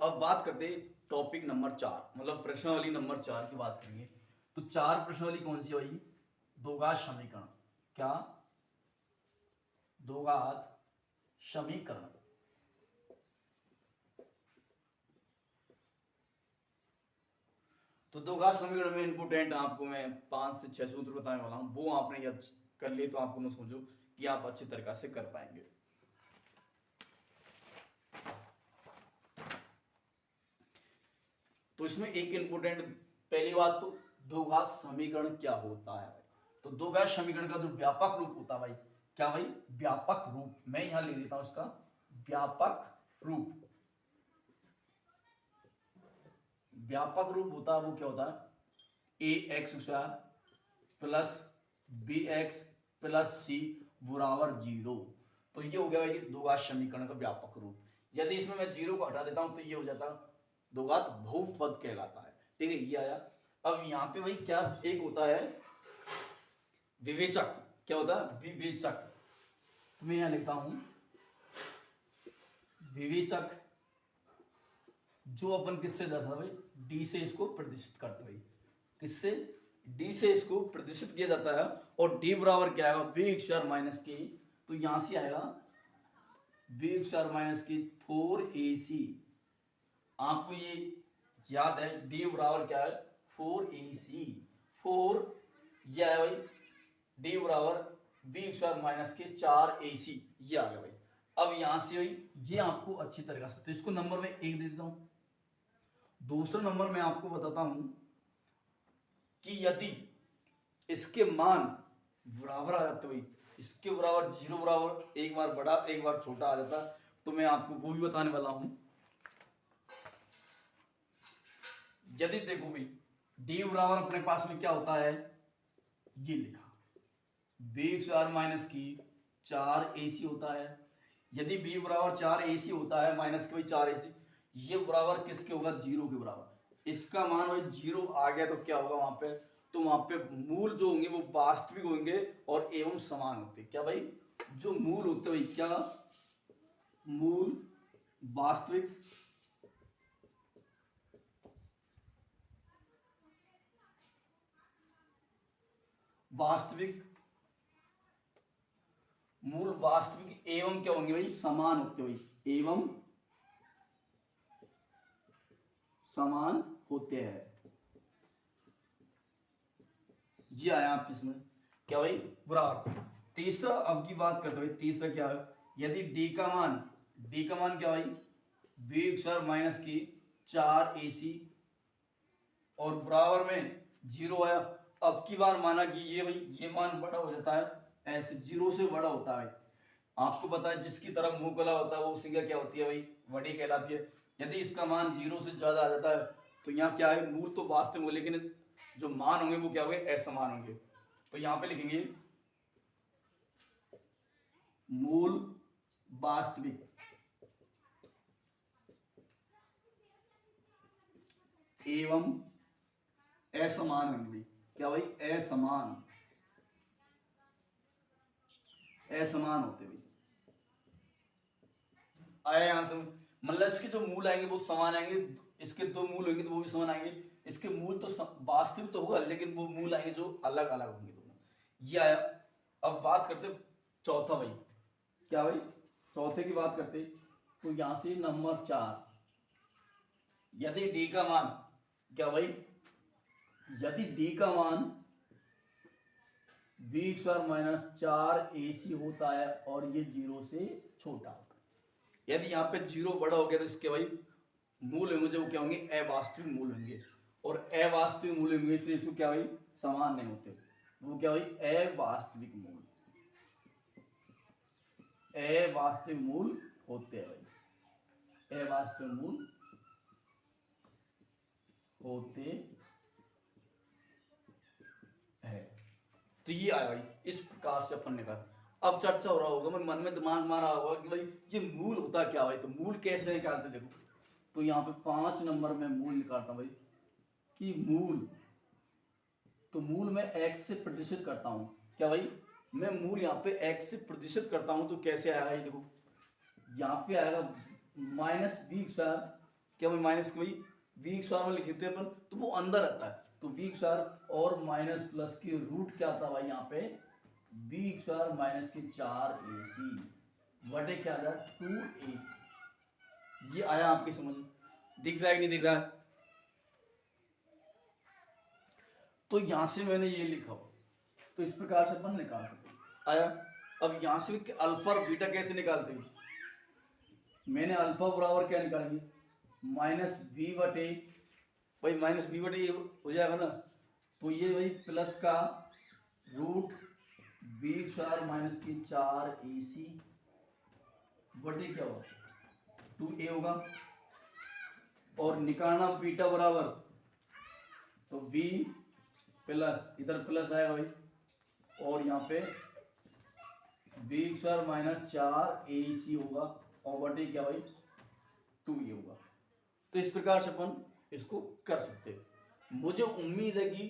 अब बात करते हैं टॉपिक नंबर 4, मतलब प्रश्नावली नंबर 4 की बात करेंगे। तो 4 प्रश्नावली कौन सी है भाई? द्विघात समीकरण। क्या? द्विघात समीकरण। तो द्विघात समीकरण में इंपोर्टेंट आपको मैं 5 से 6 सूत्र बताने वाला हूं, वो आपने याद कर लिए तो आपको मैं समझो कि आप अच्छी तरीका से कर पाएंगे। तो इसमें एक इंपोर्टेंट पहली बात तो द्विघात समीकरण क्या होता है भाई? तो द्विघात समीकरण का जो व्यापक रूप होता है भाई, क्या भाई? व्यापक रूप। मैं यहां लिख देता हूं इसका व्यापक रूप। व्यापक रूप होता है वो क्या होता है? A X square plus B X plus C बराबर 0। तो ये हो गया भाई द्विघात समीकरण का व्यापक रूप। यदि इसमें मैं 0 को हटा देता हूं तो ये हो जाता द्विघात बहुपद कहलाता है। ठीक है, ये आया। अब यहाँ पे भाई क्या एक होता है विवेचक। क्या होता है? विवेचक। तो मैं यहां लिखता हूं विवेचक, जो अपन किससे जाता भाई? डी से इसको प्रदर्शित करते भाई। किससे? डी से इसको प्रदर्शित किया जाता है। और डी बराबर क्या आएगा? बी स्क्वायर माइनस के। तो यहां से आएगा बी स्क्वायर माइनस के 4ac। आपको ये याद है डी बराबर क्या है? 4ac। 4 ये है भाई डी बराबर बी स्क्वायर माइनस के 4ac। ये आ गया भाई। अब यहां से भाई ये आपको अच्छी तरीके से, तो इसको नंबर में 1 दे देता हूं। दूसरा नंबर मैं आपको बताता हूं कि यदि इसके मान बराबर आ जाते भाई, इसके बराबर 0 बराबर, एक बार बड़ा एक बार छोटा आ जाता, तो मैं आपको वो भी बताने वाला हूं। यदि देखो भाई डी बराबर अपने पास में क्या होता है? ये लिखा बी स्क्वायर माइनस की 4ac होता है। यदि b बराबर 4ac होता है माइनस के भाई 4ac, ये बराबर किसके होगा? 0 के बराबर। इसका मान भाई 0 आ गया तो क्या होगा वहां पे? तो वहां पे मूल जो होंगे वो वास्तविक होंगे और एवं समान होते। क्या भाई? जो मूल होते भाई क्या? मूल वास्तविक वास्तविक मूल वास्तविक एवं क्या होंगे भाई? समान होते भाई, एवं समान होते हैं। ये आया आपके इसमें क्या भाई? बराबर। तीसरा अब की बात करते हैं, तीसरा क्या है? यदि डी का मान क्या भाई? बी स्क्वायर माइनस की 4ac और बराबर में 0 आया। अब की बार माना कि ये भाई ये मान बड़ा हो जाता है, ऐसे 0 से बड़ा होता है। आपको पता है जिसकी तरफ मुंह खुला होता है वो संख्या क्या होती है भाई? बड़ी कहलाती है। यदि इसका मान 0 से ज्यादा आ जाता है तो यहाँ क्या है? मूल तो वास्तविक हो लेकिन जो मान होंगे वो क्या होंगे? असमान होंगे। तो यहां पे लिखेंगे मूल वास्तविक एवं असमान होंगे। क्या भाई? असमान होते भाई। आया यहां से, मतलब इसके जो मूल आएंगे वो समान आएंगे, इसके दो मूल होंगे तो वो भी समान आएंगे। इसके मूल तो वास्तविक तो होगा लेकिन वो मूल आएंगे जो अलग अलग होंगे दोनों। ये आया। अब बात करते चौथा भाई। क्या भाई? चौथे की बात करते तो यहां से नंबर 4, यदि डी का मान क्या भाई? यदि डी का मान बी स्क्वायर माइनस 4ac होता है और ये 0 से छोटा होता है। यदि यहाँ पे 0 बड़ा हो गया तो इसके भाई मूल होंगे जो क्या होंगे? अवास्तविक मूल होंगे। और अवास्तविक मूल होंगे इसलिए इसको क्या भाई? समान नहीं होते। वो क्या भाई? अवास्तविक मूल, अवास्तविक मूल होते हैं भाई, अवास्तविक मूल होते हैं। तो ये आया भाई, इस प्रकार से अपन ने कहा। अब चर्चा हो रहा होगा, मैं मन में दिमाग मारा होगा कि भाई ये मूल होता क्या भाई? तो मूल कैसे निकालते? देखो तो यहाँ पे 5 नंबर में मूल निकालता भाई कि मूल, तो मूल में x से प्रतिशत करता हूं। क्या भाई? मैं मूल यहाँ पे x से प्रतिशत करता हूं तो कैसे आएगा? ये देखो यहाँ पे आएगा माइनस बी स्क्वायर क्या भाई माइनस के भाई वी स्क्वायर में लिखे थे अपन, तो वो अंदर आता है, तो वी स्क्वायर और माइनस प्लस के रूट क्या था भाई यहाँ पे वी स्क्वायर माइनस के 4ac बटे क्या था 2a। ये आया आपकी समझ, दिख रहा है कि नहीं दिख रहा है? तो यहां से मैंने ये लिखा हो, तो इस प्रकार से अपन निकाल सकते आया। अब यहां से अल्फा और बीटा कैसे निकालते हैं? मैंने अल्फा बराबर क्या निकालेंगे माइनस बी बटे भाई माइनस बी बटे ये हो जाएगा ना, तो ये भाई प्लस का रूट बी स्क्वायर माइनस की 4ac बटे क्या होगा 2a होगा, और निकालना बीटा बराबर तो b प्लस इधर प्लस आएगा भाई, और यहाँ पे बी स्क्वायर माइनस 4ac होगा और बटे क्या भाई 2a होगा। तो इस प्रकार से अपन इसको कर सकते हैं। मुझे उम्मीद है कि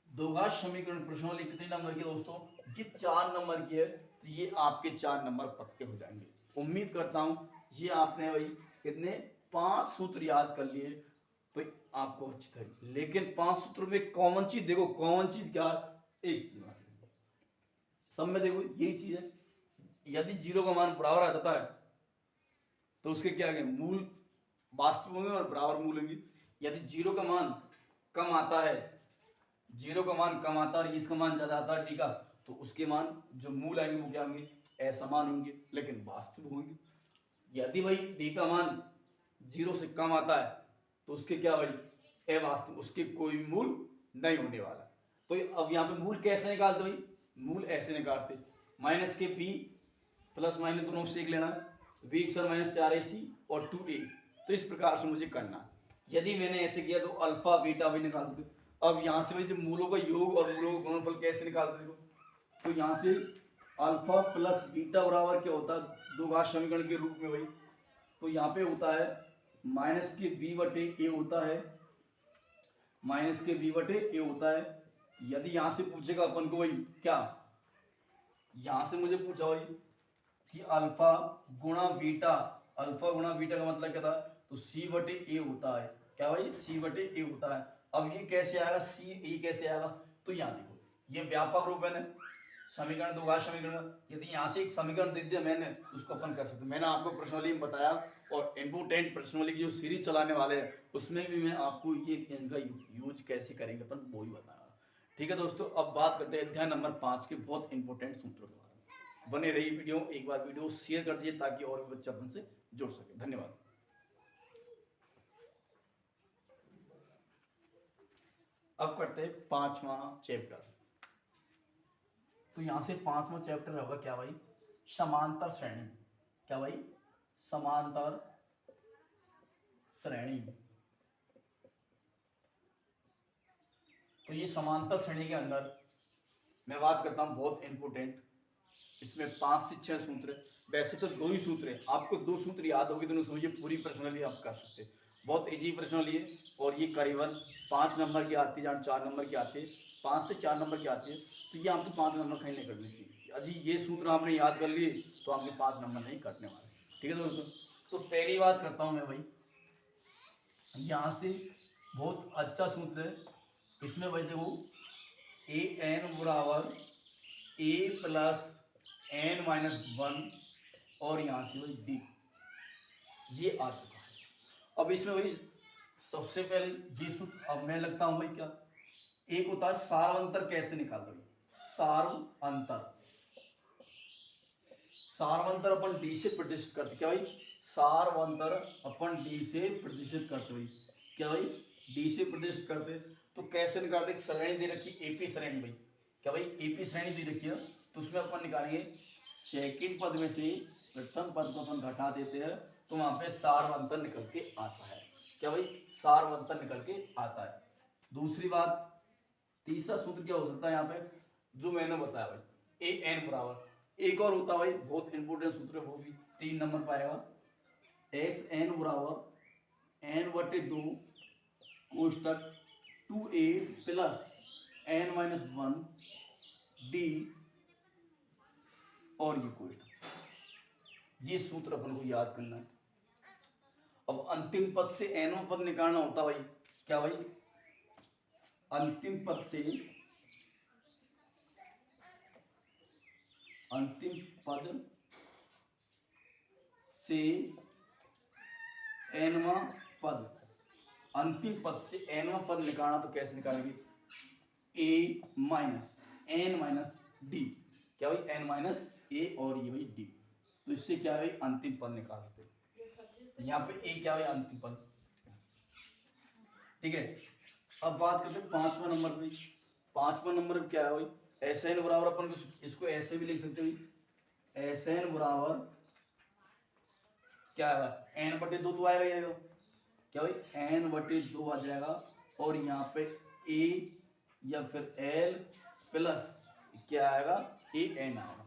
द्विघात समीकरण प्रश्नावली कितने नंबर की दोस्तों, ये 4 नंबर की है, तो ये आपके 4 नंबर पक्के हो जाएंगे। उम्मीद करता हूं ये आपने भाई कितने 5 सूत्र याद कर लिए, तो आपको अच्छी तरह, लेकिन 5 सूत्रों में कॉमन चीज देखो, कॉमन चीज क्या है, एक चीज सब में देखो यही चीज है, यदि 0 का मान बराबर आ जाता है तो उसके क्या है मूल वास्तविक होंगे और बराबर मूल होंगे। यदि 0 का मान कम आता है, 0 का मान कम आता है और इसका मान ज्यादा आता है, ठीक है, तो उसके मान जो मूल आएंगे वो क्या होंगे असमान होंगे, लेकिन वास्तविक होंगे। यदि भाई डी का मान 0 से कम आता है तो उसके क्या भाई अवास्तविक, उसके कोई मूल नहीं होने वाला। तो अब यहाँ पे मूल कैसे निकालते भाई, मूल ऐसे निकालते माइनस के पी प्लस माइनस दोनों से एक लेना, वी स्क्वायर माइनस 4ac और 2a। तो इस प्रकार से मुझे करना है। यदि मैंने ऐसे किया तो अल्फा बीटा भी निकाल सकते। अब यहाँ से भाई जो मूलों का योग और मूलों का गुणनफल कैसे निकालते देखो, तो यहाँ से अल्फा प्लस बीटा बराबर क्या होता है द्विघात समीकरण के रूप में भाई, तो यहाँ पे होता है माइनस के बी बटे ए होता है, माइनस के बी बटे ए होता है। यदि यहाँ से पूछेगा अपन को भाई क्या, यहाँ से मुझे पूछा भाई कि अल्फा गुणा बीटा, अल्फा गुणा बीटा का मतलब क्या था, तो सी बटे ए होता है, क्या भाई सी बटे ए होता है। अब ये कैसे आएगा सी ए कैसे आएगा, तो यहाँ देखो ये व्यापक रूप है ना समीकरण द्विघात समीकरण, यदि यहाँ से एक समीकरण दे दिया मैंने तो उसको अपन कर सकते। मैंने आपको प्रश्नावली में बताया और इम्पोर्टेंट प्रश्नावली की जो सीरीज चलाने वाले हैं उसमें भी मैं आपको ये इनका यूज कैसे करेंगे अपन वो ही बताया। ठीक है दोस्तों, अब बात करते हैं अध्याय नंबर 5 के बहुत इंपॉर्टेंट सूत्रों के बारे में। बने रही वीडियो, एक बार वीडियो शेयर कर दीजिए ताकि और भी बच्चे अपन से जुड़ सके। धन्यवाद। अब करते हैं 5वां चैप्टर। तो यहां से 5वां चैप्टर होगा क्या भाई समांतर श्रेणी, क्या भाई समांतर श्रेणी। तो ये समांतर श्रेणी के अंदर मैं बात करता हूं बहुत इंपोर्टेंट, इसमें 5 से 6 सूत्र, वैसे तो 2 ही सूत्र है, आपको 2 सूत्र याद होगी तो समझिए पूरी प्रश्नावली आप कर सकते हैं। बहुत इजी प्रश्नावली है और ये करीबन 5 नंबर की आती है जहाँ 4 नंबर की आती है, 5 से 4 नंबर की आती है, तो ये आपको 5 नंबर कहीं नहीं करनी चाहिए। अजी ये सूत्र आपने याद कर लिए तो आपके 5 नंबर नहीं कटने वाले। ठीक है दोस्तों, तो पहली बात करता हूँ मैं भाई, यहाँ से बहुत अच्छा सूत्र है, इसमें भाई देखो ए एन बराबर ए प्लस एन माइनस 1 और यहाँ से भाई डी, ये आ चुका है। अब इसमें भाई सबसे पहले ये सूत्र अब मैं लगता हूँ भाई क्या, एक होता है सार अंतर, कैसे निकालते हैं सार अंतर, सारवंतर अपन डी से प्रतिशत करते, क्या भाई सारवंतर अपन डी से प्रतिशत करते भाई, क्या भाई डी से प्रतिशत करते। तो कैसे निकालते, एक श्रेणी दे रखी एपी श्रेणी भाई, क्या भाई एपी श्रेणी दे रखी है, तो उसमें अपन निकालेंगे सेकंड पद में से प्रथम पद को अपन घटा देते हैं तो वहां पे सारवंतर निकल के आता है, क्या भाई सारवंतर निकल के आता है। दूसरी बात, तीसरा सूत्र क्या हो सकता है यहाँ पे जो मैंने बताया भाई ए एन बराबर, एक और होता भाई बहुत इंपोर्टेंट सूत्र है वो भी 3 नंबर पाएगा, एस एन बराबर एन बटे 2 कोष्टक 2a plus n minus 1 d और ये कोष्टक, ये सूत्र अपन को याद करना है। अब अंतिम पद से nवां पद निकालना होता भाई, क्या भाई, अंतिम पद से अंतिम पद से nवां पद, अंतिम पद से nवां पद निकालना तो कैसे निकालेंगे, a minus n minus D, क्या भाई n माइनस a और ये भाई d, तो इससे क्या है अंतिम पद निकाल सकते हैं। यहाँ पे a क्या है अंतिम पद, ठीक है। अब बात करते हैं 5वां नंबर पे। 5वां नंबर पे क्या है भाई, Sn बराबर अपन इसको ऐसे भी लिख सकते हैं, Sn बराबर क्या आएगा, n/2 तो आएगा ही आएगा, क्या भाई n/2 आ जाएगा, और यहाँ पे a या फिर l प्लस क्या आएगा an आएगा।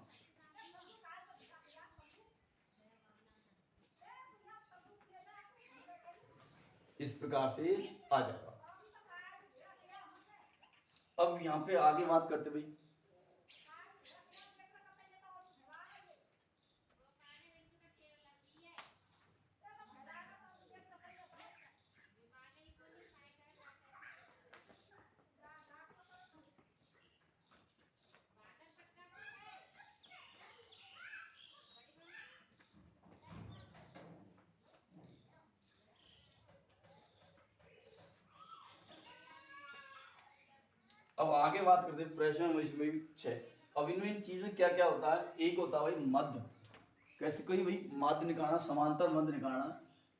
इस प्रकार से आ जाएगा। अब यहाँ पे आगे बात करते भाई, अब आगे बात करते हैं फ्रैक्शन इसमें 6। अब इनमें इन चीज में क्या क्या होता है, एक होता है भाई मध्य, कैसे कोई भाई मध्य निकालना, समांतर मध्य निकालना,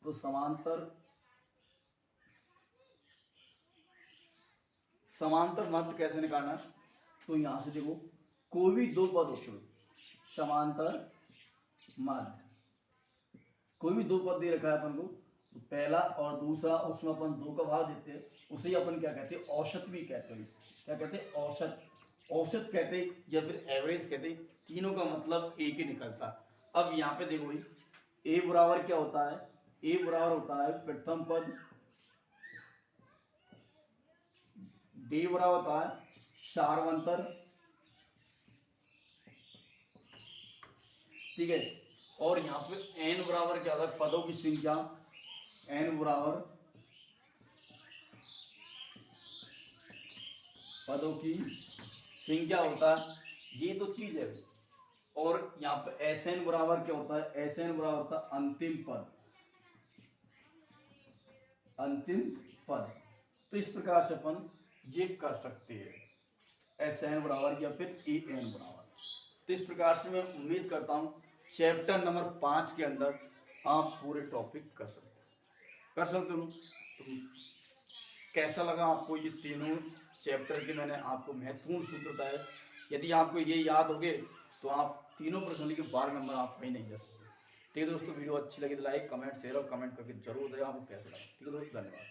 तो समांतर मध्य कैसे निकालना, तो यहां से देखो कोई भी दो पद होते हैं, समांतर मध्य कोई भी दो पद दे रखा है अपन को, तो पहला और दूसरा उसमें अपन 2 का भाग देते हैं, उसे ही अपन क्या कहते हैं, औसत भी कहते हैं। क्या कहते हैं, औसत, औसत कहते हैं या फिर एवरेज कहते हैं, तीनों का मतलब एक ही निकलता है। अब यहाँ पे देखो भाई, ए बराबर क्या होता है, ए बराबर होता है प्रथम पद, डी बराबर होता है सार्वंतर, ठीक है, और यहाँ पे n बराबर क्या होता है, पदों की संख्या, n बराबर पदों की संख्या होता है, ये तो चीज है। और यहाँ पे Sn बराबर क्या होता है, Sn बराबर होता है अंतिम पद, अंतिम पद। तो इस प्रकार से अपन ये कर सकते हैं, Sn बराबर या फिर En बराबर। तो इस प्रकार से मैं उम्मीद करता हूँ चैप्टर नंबर 5 के अंदर आप पूरे टॉपिक कर सकते हो। तो कैसा लगा आपको ये तीनों चैप्टर के मैंने आपको महत्वपूर्ण सूत्र बताए, यदि आपको ये याद हो गए तो आप तीनों प्रश्नों के 12 नंबर आप कहीं नहीं जा सकते। ठीक है दोस्तों, वीडियो अच्छी लगी तो लाइक कमेंट शेयर और कमेंट करके जरूर बताइए आपको कैसा लगा। ठीक है दोस्तों, धन्यवाद।